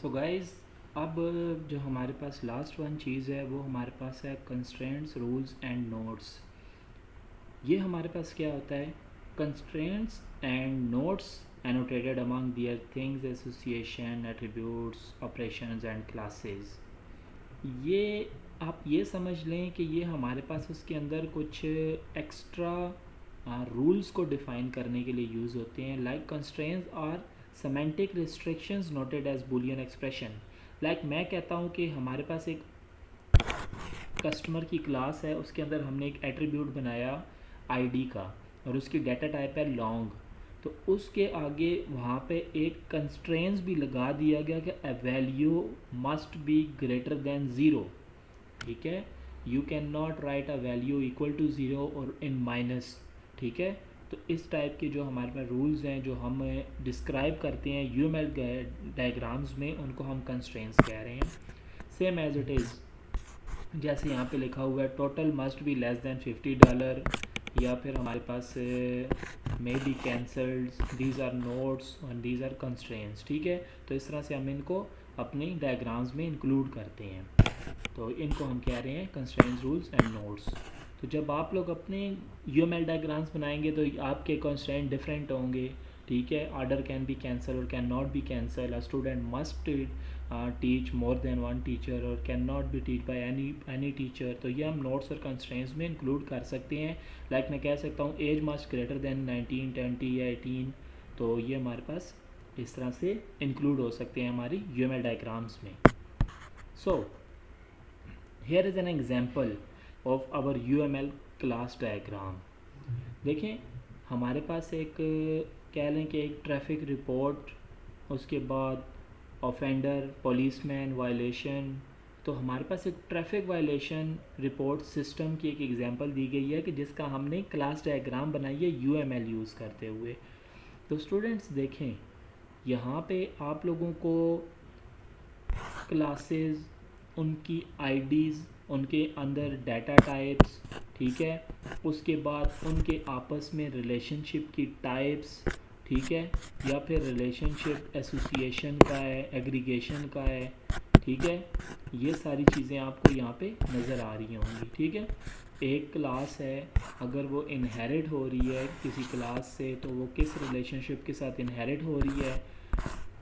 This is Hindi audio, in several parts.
सो गाइस, अब जो हमारे पास लास्ट वन चीज़ है वो हमारे पास है कंस्ट्रेंट्स, रूल्स एंड नोट्स। ये हमारे पास क्या होता है? Constraints and notes annotated among their things, association, attributes, operations and classes. ये आप ये समझ लें कि ये हमारे पास उसके अंदर कुछ एक्स्ट्रा रूल्स को डिफ़ाइन करने के लिए यूज़ होते हैं। Like constraints are semantic restrictions noted as Boolean expression. Like मैं कहता हूँ कि हमारे पास एक कस्टमर की क्लास है, उसके अंदर हमने एक एट्रीब्यूट बनाया आईडी का और उसकी डाटा टाइप है लॉन्ग। तो उसके आगे वहाँ पे एक कंस्ट्रेंट्स भी लगा दिया गया कि a value must be greater than zero. ठीक है, you can not write a value equal to zero और इन माइनस। ठीक है, तो इस टाइप के जो हमारे पास रूल्स हैं जो हम डिस्क्राइब करते हैं यूएमएल डायग्राम्स में, उनको हम कंस्ट्रेंट्स कह रहे हैं। सेम एज इट इज़, जैसे यहाँ पे लिखा हुआ है total must be less than $50, या फिर हमारे पास may be cancelled, these are notes and these are constraints. ठीक है, तो इस तरह से हम इनको अपनी डायग्राम्स में इंक्लूड करते हैं। तो इनको हम कह रहे हैं कंस्ट्रेंट्स, रूल्स एंड नोट्स। तो जब आप लोग अपने यूएमएल डायग्राम्स बनाएंगे तो आपके कंस्ट्रेंट डिफरेंट होंगे। ठीक है, ऑर्डर कैन बी कैंसल और can not be cancel, a student must teach more than one teacher और can not be teach by any teacher. तो ये हम नोट्स और कंस्ट्रेंट्स में इंक्लूड कर सकते हैं। लाइक मैं कह सकता हूँ एज मस्ट ग्रेटर देन 19, 20 या 18। तो ये हमारे पास इस तरह से इंक्लूड हो सकते हैं हमारी यूएमएल डायग्राम्स में। सो here is an example of our UML class diagram। देखें, हमारे पास एक कह लें कि एक ट्रैफिक रिपोर्ट, उसके बाद ऑफेंडर, पुलिसमैन, वायलेशन। तो हमारे पास एक ट्रैफिक वायलेशन रिपोर्ट सिस्टम की एक एग्जांपल दी गई है कि जिसका हमने क्लास डायग्राम बनाई है UML यूज़ करते हुए। तो स्टूडेंट्स देखें, यहाँ पे आप लोगों को क्लासेस, उनकी आईडीज़, उनके अंदर डाटा टाइप्स, ठीक है, उसके बाद उनके आपस में रिलेशनशिप की टाइप्स, ठीक है, या फिर रिलेशनशिप एसोसिएशन का है, एग्रीगेशन का है। ठीक है, ये सारी चीज़ें आपको यहाँ पे नज़र आ रही होंगी। ठीक है, एक क्लास है, अगर वो इनहेरिट हो रही है किसी क्लास से तो वो किस रिलेशनशिप के साथ इनहेरिट हो रही है।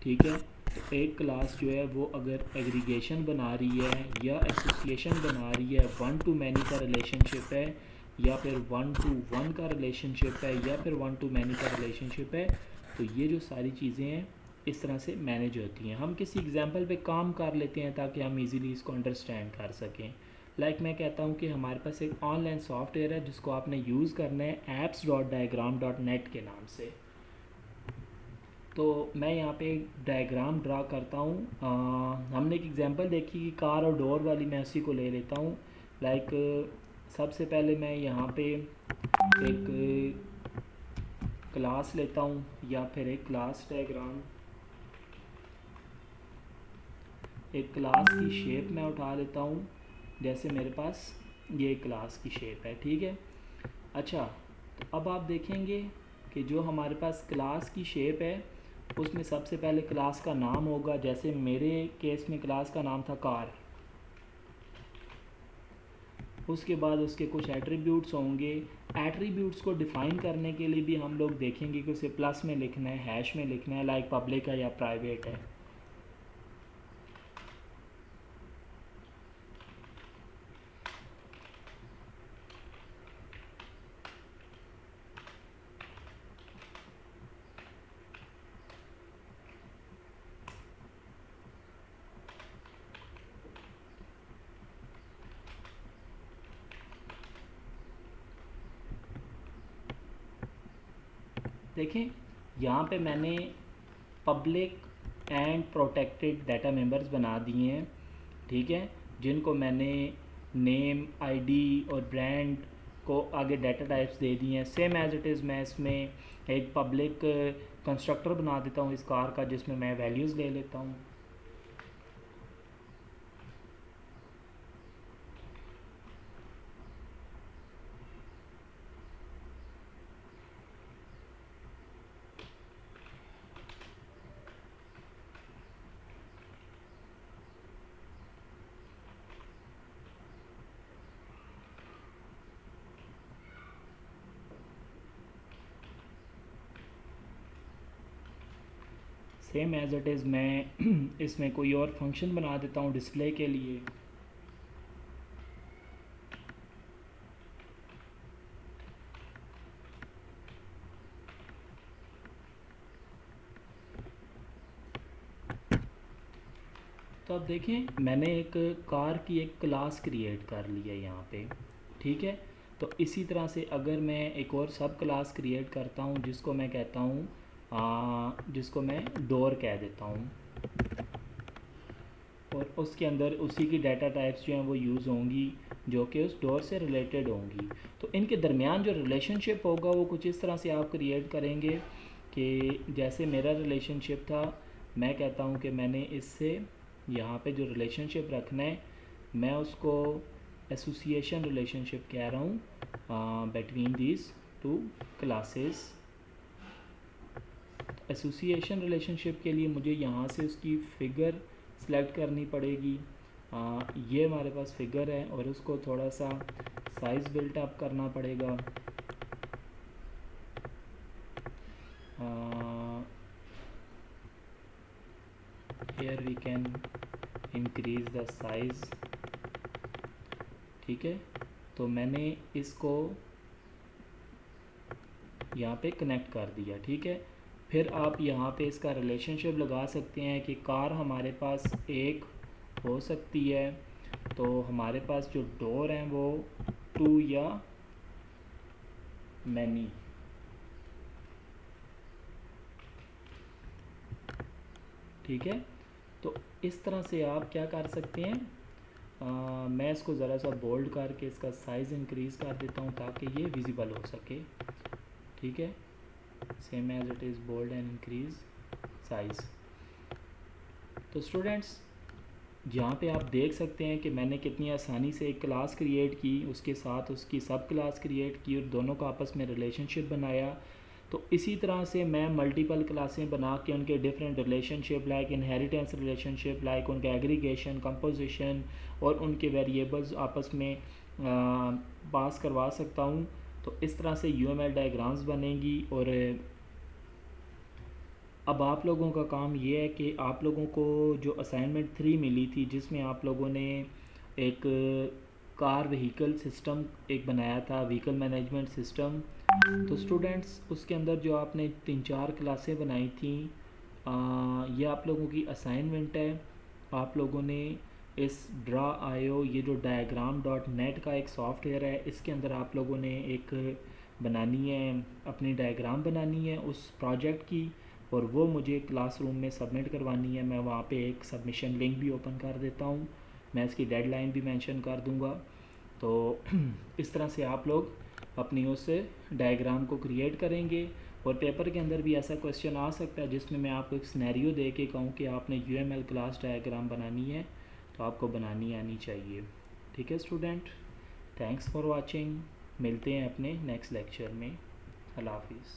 ठीक है, तो एक क्लास जो है वो अगर एग्रीगेशन बना रही है या एसोसिएशन बना रही है, वन टू मैनी का रिलेशनशिप है, या फिर वन टू वन का रिलेशनशिप है, या फिर वन टू मैनी का रिलेशनशिप है, तो ये जो सारी चीज़ें हैं इस तरह से मैनेज होती हैं। हम किसी एग्जांपल पे काम कर लेते हैं ताकि हम इजीली इसको अंडरस्टैंड कर सकें। लाइक मैं कहता हूँ कि हमारे पास एक ऑनलाइन सॉफ्टवेयर है जिसको आपने यूज़ करना है apps.diagram.net के नाम से। तो मैं यहाँ पे एक डायग्राम ड्रा करता हूँ। हमने एक एग्जांपल देखी कि कार और डोर वाली, मैं उसी को ले लेता हूँ। लाइक सबसे पहले मैं यहाँ पे एक क्लास लेता हूँ या फिर एक क्लास डायग्राम, एक क्लास की शेप मैं उठा लेता हूँ। जैसे मेरे पास ये क्लास की शेप है। ठीक है, अच्छा, तो अब आप देखेंगे कि जो हमारे पास क्लास की शेप है उसमें सबसे पहले क्लास का नाम होगा। जैसे मेरे केस में क्लास का नाम था कार। उसके बाद उसके कुछ एट्रीब्यूट्स होंगे। एट्रीब्यूट्स को डिफ़ाइन करने के लिए भी हम लोग देखेंगे कि उसे प्लस में लिखना है, हैश में लिखना है, लाइक पब्लिक है या प्राइवेट है। देखें, यहाँ पे मैंने public and protected data members बना दिए हैं। ठीक है, जिनको मैंने नेम, आईडी और ब्रांड को आगे डाटा टाइप्स दे दिए हैं। सेम एज इट इज़ मैं इसमें एक पब्लिक कंस्ट्रक्टर बना देता हूँ इस कार का, जिसमें मैं वैल्यूज़ ले लेता हूँ। सेम एज इट इज़ मैं इसमें कोई और फंक्शन बना देता हूँ डिस्प्ले के लिए। तो अब देखें मैंने एक कार की एक क्लास क्रिएट कर ली है यहाँ पे, ठीक है। तो इसी तरह से अगर मैं एक और सब क्लास क्रिएट करता हूँ जिसको मैं कहता हूँ जिसको मैं डोर कह देता हूँ, और उसके अंदर उसी की डाटा टाइप्स जो हैं वो यूज़ होंगी जो कि उस डोर से रिलेटेड होंगी। तो इनके दरमियान जो रिलेशनशिप होगा वो कुछ इस तरह से आप क्रिएट करेंगे कि जैसे मेरा रिलेशनशिप था, मैं कहता हूँ कि मैंने इससे यहाँ पे जो रिलेशनशिप रखना है मैं उसको एसोसिएशन रिलेशनशिप कह रहा हूँ between these two classes. Association relationship के लिए मुझे यहाँ से उसकी फ़िगर सेलेक्ट करनी पड़ेगी। ये हमारे पास फिगर है और उसको थोड़ा सा साइज़ बिल्ट अप करना पड़ेगा। here we can increase the size, ठीक है। तो मैंने इसको यहाँ पे कनेक्ट कर दिया, ठीक है। फिर आप यहाँ पे इसका रिलेशनशिप लगा सकते हैं कि कार हमारे पास एक हो सकती है, तो हमारे पास जो डोर हैं वो 2 या मैनी, ठीक है। तो इस तरह से आप क्या कर सकते हैं, मैं इसको ज़रा सा बोल्ड करके इसका साइज़ इंक्रीज़ कर देता हूँ ताकि ये विजिबल हो सके, ठीक है। Same as it is bold and increase size. तो स्टूडेंट्स यहाँ पे आप देख सकते हैं कि मैंने कितनी आसानी से एक क्लास क्रिएट की, उसके साथ उसकी सब क्लास क्रिएट की और दोनों का आपस में रिलेशनशिप बनाया। तो इसी तरह से मैं मल्टीपल क्लासें बना के उनके different relationship like inheritance relationship, like उनके एग्रीगेशन, कंपोजिशन और उनके वेरिएबल्स आपस में पास करवा सकता हूँ। तो इस तरह से यूएमएल डायग्राम्स बनेंगी। और अब आप लोगों का काम ये है कि आप लोगों को जो असाइनमेंट 3 मिली थी जिसमें आप लोगों ने एक कार व्हीकल सिस्टम एक बनाया था, व्हीकल मैनेजमेंट सिस्टम। तो स्टूडेंट्स उसके अंदर जो आपने 3-4 क्लासें बनाई थी, ये आप लोगों की असाइनमेंट है। आप लोगों ने इस Draw.io ये जो diagram.net का एक सॉफ्टवेयर है, इसके अंदर आप लोगों ने एक बनानी है, अपनी डायग्राम बनानी है उस प्रोजेक्ट की, और वो मुझे क्लासरूम में सबमिट करवानी है। मैं वहाँ पे एक सबमिशन लिंक भी ओपन कर देता हूँ, मैं इसकी डेडलाइन भी मेंशन कर दूँगा। तो इस तरह से आप लोग अपनी उस डायग्राम को क्रिएट करेंगे। और पेपर के अंदर भी ऐसा क्वेश्चन आ सकता है जिसमें मैं आपको एक सिनेरियो दे के कहूँ कि आपने यूएमएल क्लास डायग्राम बनानी है, तो आपको बनानी आनी चाहिए, ठीक है स्टूडेंट। थैंक्स फॉर वाचिंग, मिलते हैं अपने नेक्स्ट लेक्चर में। अल्लाह हाफिज़।